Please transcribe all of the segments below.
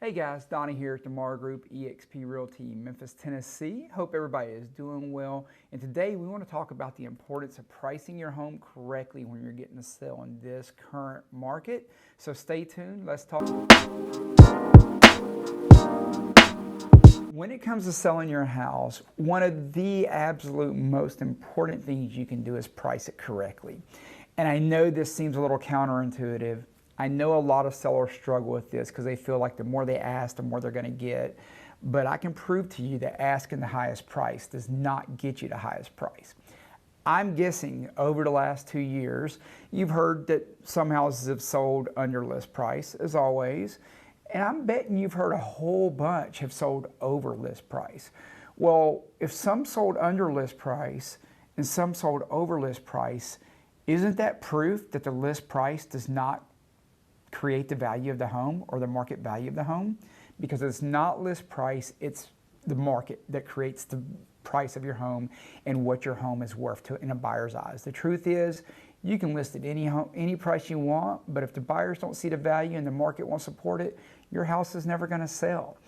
Hey guys, Donnie here at the Morrow Group, eXp Realty, Memphis, Tennessee. Hope everybody is doing well. And today we want to talk about the importance of pricing your home correctly when you're getting a sale in this current market. So stay tuned, let's talk. When it comes to selling your house, one of the absolute most important things you can do is price it correctly. And I know this seems a little counterintuitive. I know a lot of sellers struggle with this because they feel like the more they ask, the more they're going to get. But I can prove to you that asking the highest price does not get you the highest price. I'm guessing over the last 2 years, you've heard that some houses have sold under list price, as always. And I'm betting you've heard a whole bunch have sold over list price. Well, if some sold under list price and some sold over list price, isn't that proof that the list price does not create the value of the home or the market value of the home? Because it's not list price, it's the market that creates the price of your home and what your home is worth in a buyer's eyes. The truth is, you can list it any price you want, but if the buyers don't see the value and the market won't support it, your house is never going to sell.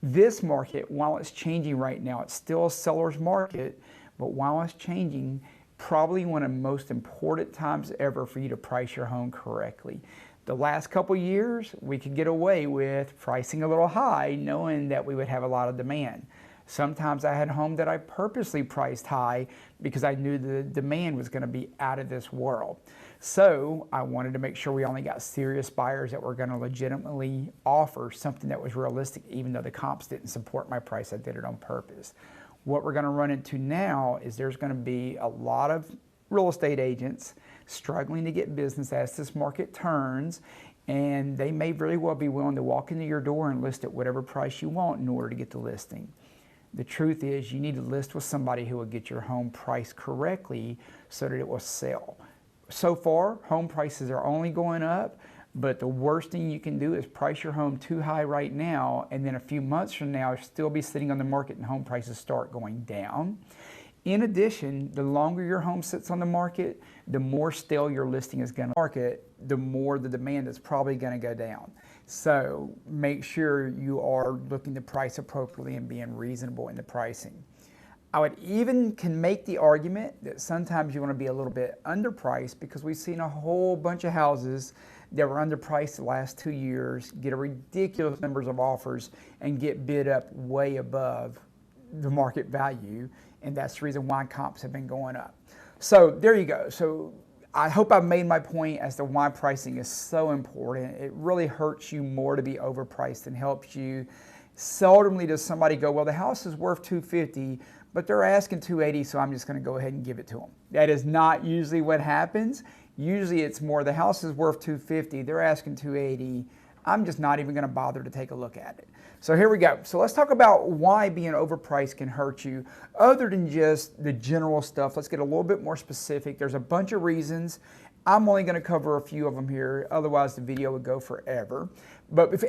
This market, while it's changing right now, it's still a seller's market, but while it's changing, probably one of the most important times ever for you to price your home correctly. The last couple years, we could get away with pricing a little high, knowing that we would have a lot of demand. Sometimes I had a home that I purposely priced high because I knew the demand was going to be out of this world. So I wanted to make sure we only got serious buyers that were going to legitimately offer something that was realistic, even though the comps didn't support my price. I did it on purpose. What we're going to run into now is there's going to be a lot of real estate agents struggling to get business as this market turns, and they may very well be willing to walk into your door and list at whatever price you want in order to get the listing. The truth is, you need to list with somebody who will get your home priced correctly so that it will sell. So far, home prices are only going up, but the worst thing you can do is price your home too high right now, and then a few months from now, still be sitting on the market and home prices start going down. In addition, the longer your home sits on the market, the more stale your listing is going to market, the more the demand is probably going to go down. So make sure you are looking to price appropriately and being reasonable in the pricing. I would even can make the argument that sometimes you want to be a little bit underpriced, because we've seen a whole bunch of houses that were underpriced the last 2 years, get a ridiculous numbers of offers, and get bid up way above the market value, and that's the reason why comps have been going up. So there you go. So I hope I've made my point as to why pricing is so important. It really hurts you more to be overpriced than helps you. Seldomly does somebody go, well, the house is worth $250, but they're asking $280, so I'm just going to go ahead and give it to them. That is not usually what happens. Usually it's more, the house is worth $250, they're asking $280, I'm just not even going to bother to take a look at it. So here we go. So let's talk about why being overpriced can hurt you, other than just the general stuff. Let's get a little bit more specific. There's a bunch of reasons. I'm only going to cover a few of them here, otherwise the video would go forever.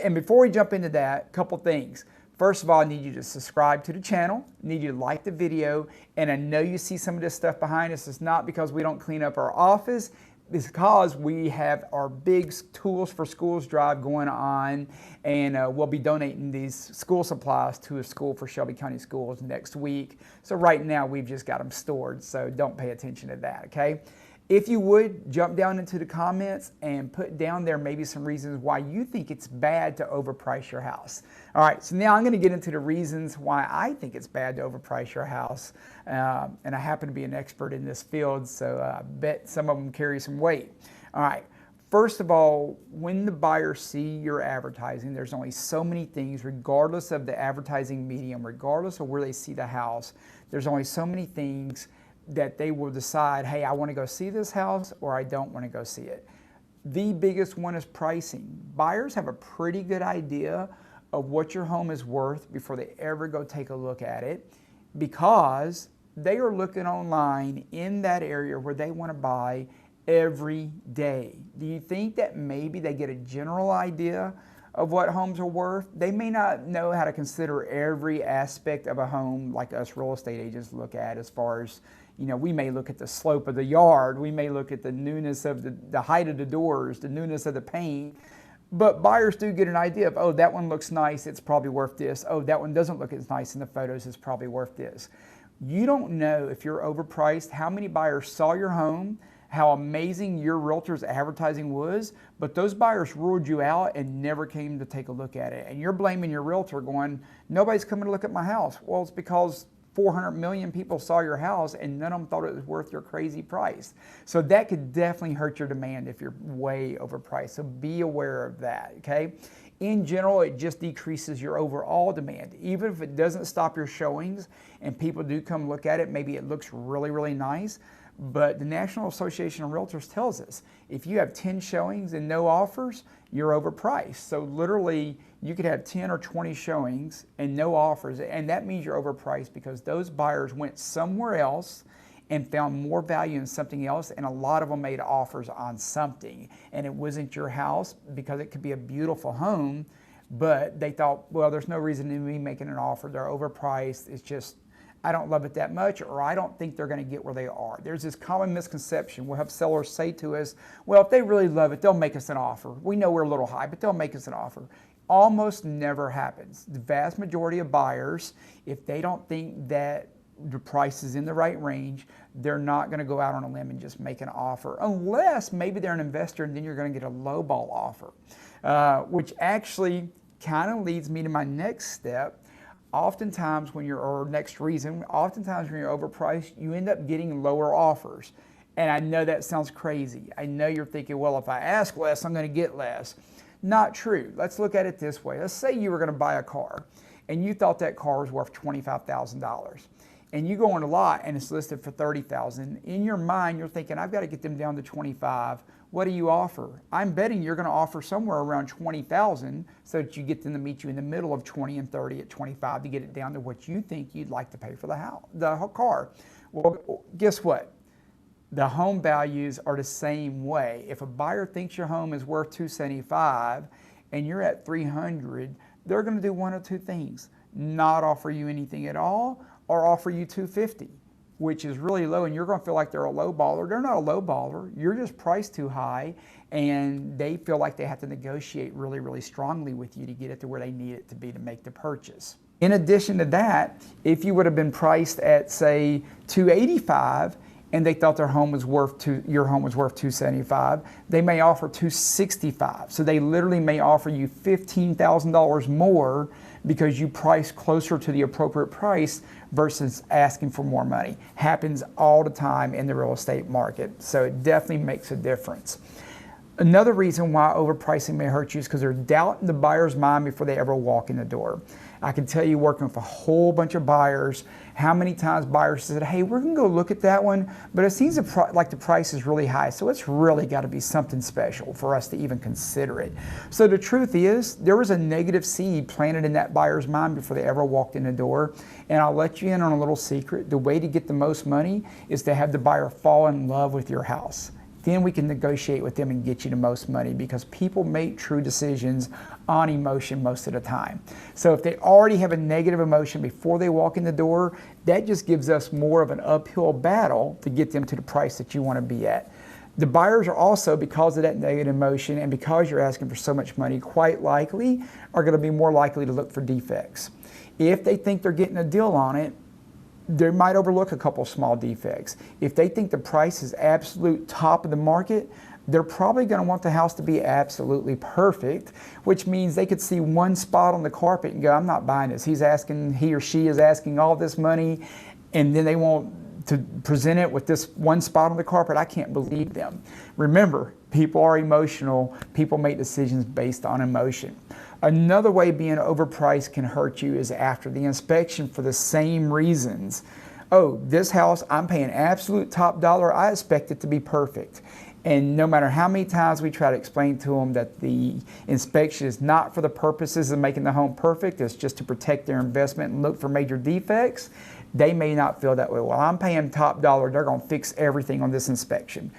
And before we jump into that, a couple things. First of all, I need you to subscribe to the channel, I need you to like the video, and I know you see some of this stuff behind us. It's not because we don't clean up our office, because we have our big Tools for Schools drive going on, and we'll be donating these school supplies to a school for Shelby County Schools next week. So right now we've just got them stored, so don't pay attention to that, okay? If you would, jump down into the comments and put down there maybe some reasons why you think it's bad to overprice your house. All right, so now I'm going to get into the reasons why I think it's bad to overprice your house. And I happen to be an expert in this field, so I bet some of them carry some weight. All right, first of all, when the buyers see your advertising, there's only so many things, regardless of the advertising medium, regardless of where they see the house, there's only so many things that they will decide, hey, I want to go see this house or I don't want to go see it. The biggest one is pricing. Buyers have a pretty good idea of what your home is worth before they ever go take a look at it, because they are looking online in that area where they want to buy every day. Do you think that maybe they get a general idea of what homes are worth? They may not know how to consider every aspect of a home like us real estate agents look at, as far as, you know, we may look at the slope of the yard, we may look at the newness of the height of the doors, the newness of the paint, But buyers do get an idea of, oh, that one looks nice, it's probably worth this. Oh, that one doesn't look as nice in the photos, it's probably worth this. You don't know if you're overpriced, how many buyers saw your home, how amazing your realtor's advertising was, but those buyers ruled you out and never came to take a look at it. And you're blaming your realtor going, nobody's coming to look at my house. Well, it's because 400 million people saw your house and none of them thought it was worth your crazy price. So that could definitely hurt your demand if you're way overpriced. So be aware of that, okay? In general, it just decreases your overall demand. Even if it doesn't stop your showings and people do come look at it, maybe it looks really, really nice. But the National Association of Realtors tells us if you have 10 showings and no offers, you're overpriced. So literally, you could have 10 or 20 showings and no offers, and that means you're overpriced because those buyers went somewhere else and found more value in something else, and a lot of them made offers on something. And it wasn't your house because it could be a beautiful home, but they thought, well, there's no reason in me making an offer. They're overpriced. It's just, I don't love it that much, or I don't think they're going to get where they are. There's this common misconception. We'll have sellers say to us, well, if they really love it, they'll make us an offer. We know we're a little high, but they'll make us an offer. Almost never happens. The vast majority of buyers, if they don't think that the price is in the right range, they're not going to go out on a limb and just make an offer, unless maybe they're an investor and then you're going to get a lowball offer, which actually kind of leads me to my next step. Oftentimes when you're, or next reason, oftentimes when you're overpriced, you end up getting lower offers. And I know that sounds crazy. I know you're thinking, well, if I ask less, I'm going to get less. Not true. Let's look at it this way. Let's say you were going to buy a car and you thought that car was worth $25,000. And you go on a lot and it's listed for $30,000. In your mind, you're thinking, I've got to get them down to 25. What do you offer? I'm betting you're going to offer somewhere around 20,000 so that you get them to meet you in the middle of 20 and 30 at 25 to get it down to what you think you'd like to pay for the car. Well, guess what? The home values are the same way. If a buyer thinks your home is worth $275 and you're at $300, they're going to do one of two things: not offer you anything at all, or offer you $250, which is really low, and you're going to feel like they're a low baller. They're not a low baller. You're just priced too high, and they feel like they have to negotiate really, really strongly with you to get it to where they need it to be to make the purchase. In addition to that, if you would have been priced at, say, $285, and they thought your home was worth $275, they may offer $265. So they literally may offer you $15,000 more because you price closer to the appropriate price versus asking for more money. Happens all the time in the real estate market. So it definitely makes a difference. Another reason why overpricing may hurt you is because there's doubt in the buyer's mind before they ever walk in the door. I can tell you, working with a whole bunch of buyers, how many times buyers said, hey, we're going to go look at that one, but it seems like the price is really high, so it's really got to be something special for us to even consider it. So the truth is, there was a negative seed planted in that buyer's mind before they ever walked in the door. And I'll let you in on a little secret. The way to get the most money is to have the buyer fall in love with your house. Then we can negotiate with them and get you the most money, because people make true decisions on emotion most of the time. So if they already have a negative emotion before they walk in the door, that just gives us more of an uphill battle to get them to the price that you want to be at. The buyers are also, because of that negative emotion and because you're asking for so much money, quite likely are going to be more likely to look for defects. If they think they're getting a deal on it, they might overlook a couple small defects. If they think the price is absolute top of the market, they're probably going to want the house to be absolutely perfect, which means they could see one spot on the carpet and go, I'm not buying this. He or she is asking all this money, and then they want to present it with this one spot on the carpet. I can't believe them. Remember, people are emotional. People make decisions based on emotion. Another way being overpriced can hurt you is after the inspection for the same reasons. Oh, this house, I'm paying absolute top dollar. I expect it to be perfect. And no matter how many times we try to explain to them that the inspection is not for the purposes of making the home perfect, it's just to protect their investment and look for major defects, they may not feel that way. Well, I'm paying top dollar. They're going to fix everything on this inspection.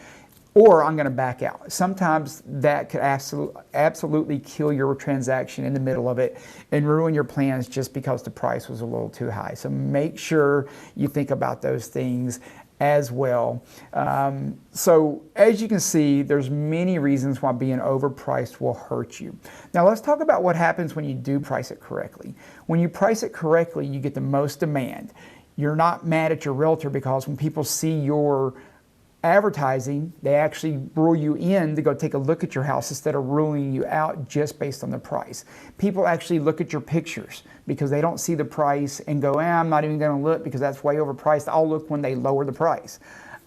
Or I'm going to back out. Sometimes that could absolutely kill your transaction in the middle of it and ruin your plans just because the price was a little too high. So make sure you think about those things as well. So as you can see, there's many reasons why being overpriced will hurt you. Now let's talk about what happens when you do price it correctly. When you price it correctly, you get the most demand. You're not mad at your realtor because when people see your advertising, they actually rule you in to go take a look at your house instead of ruling you out just based on the price. People actually look at your pictures because they don't see the price and go, I'm not even going to look because that's way overpriced. I'll look when they lower the price.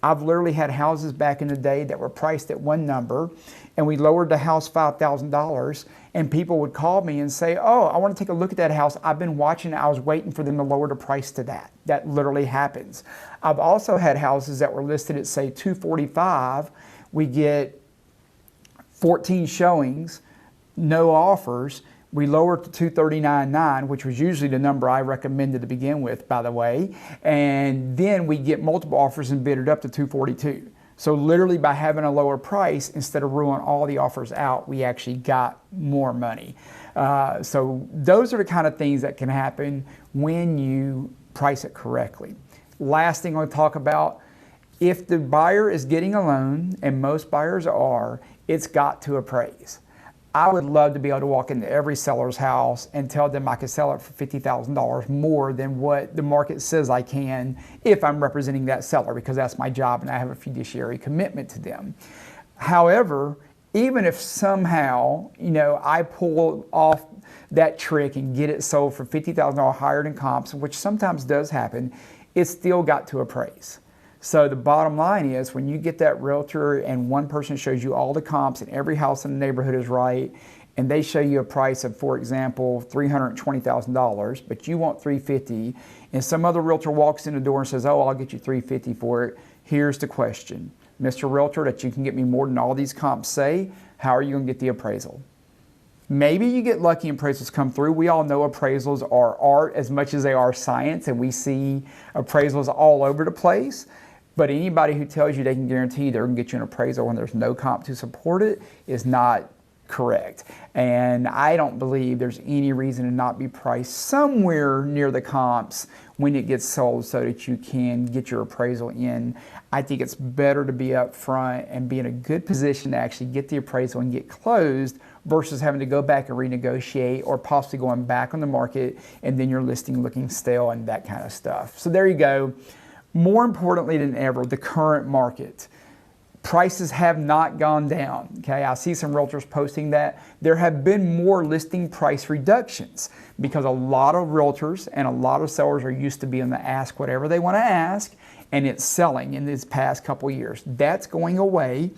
I've literally had houses back in the day that were priced at one number, and we lowered the house $5,000, and people would call me and say, oh, I want to take a look at that house. I've been watching it. I was waiting for them to lower the price to that. That literally happens. I've also had houses that were listed at, say, $245. We get 14 showings, no offers. We lowered to $239.9, which was usually the number I recommended to begin with, by the way. And then we get multiple offers and bid it up to $242. So literally by having a lower price, instead of ruling all the offers out, we actually got more money. So those are the kind of things that can happen when you price it correctly. Last thing I'll talk about, if the buyer is getting a loan, and most buyers are, it's got to appraise. I would love to be able to walk into every seller's house and tell them I could sell it for $50,000 more than what the market says I can if I'm representing that seller, because that's my job and I have a fiduciary commitment to them. However, even if somehow, I pull off that trick and get it sold for $50,000 higher than comps, which sometimes does happen, it's still got to appraise. So the bottom line is, when you get that realtor and one person shows you all the comps and every house in the neighborhood is right, and they show you a price of, for example, $320,000, but you want $350,000, and some other realtor walks in the door and says, oh, I'll get you $350,000 for it. Here's the question. Mr. Realtor, that you can get me more than all these comps say, how are you going to get the appraisal? Maybe you get lucky and appraisals come through. We all know appraisals are art as much as they are science, and we see appraisals all over the place. But anybody who tells you they can guarantee they're going to get you an appraisal when there's no comp to support it is not correct. And I don't believe there's any reason to not be priced somewhere near the comps when it gets sold so that you can get your appraisal in. I think it's better to be up front and be in a good position to actually get the appraisal and get closed versus having to go back and renegotiate or possibly going back on the market and then your listing looking stale and that kind of stuff. So there you go. More importantly than ever, the current market. Prices have not gone down. Okay, I see some realtors posting that. There have been more listing price reductions because a lot of realtors and a lot of sellers are used to being able to ask whatever they want to ask, and it's selling in these past couple years. That's going away.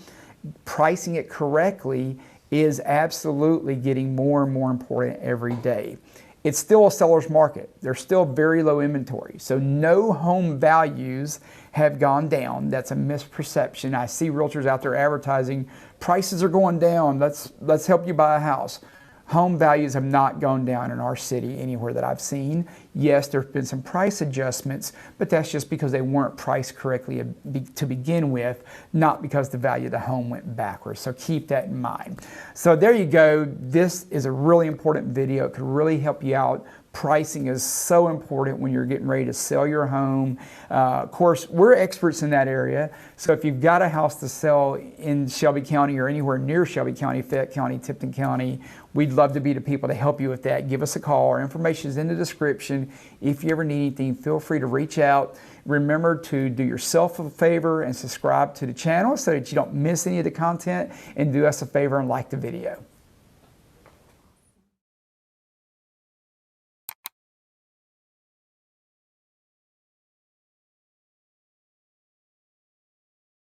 Pricing it correctly is absolutely getting more and more important every day. It's still a seller's market. There's still very low inventory. So no home values have gone down. That's a misperception. I see realtors out there advertising, prices are going down. Let's help you buy a house. Home values have not gone down in our city anywhere that I've seen. Yes, there have been some price adjustments, but that's just because they weren't priced correctly to begin with, not because the value of the home went backwards. So keep that in mind. So there you go. This is a really important video. It could really help you out. Pricing is so important when you're getting ready to sell your home. Of course, we're experts in that area. So if you've got a house to sell in Shelby County or anywhere near Shelby County, Fayette County, Tipton County, we'd love to be the people to help you with that. Give us a call. Our information is in the description. If you ever need anything, feel free to reach out. Remember to do yourself a favor and subscribe to the channel so that you don't miss any of the content, and do us a favor and like the video.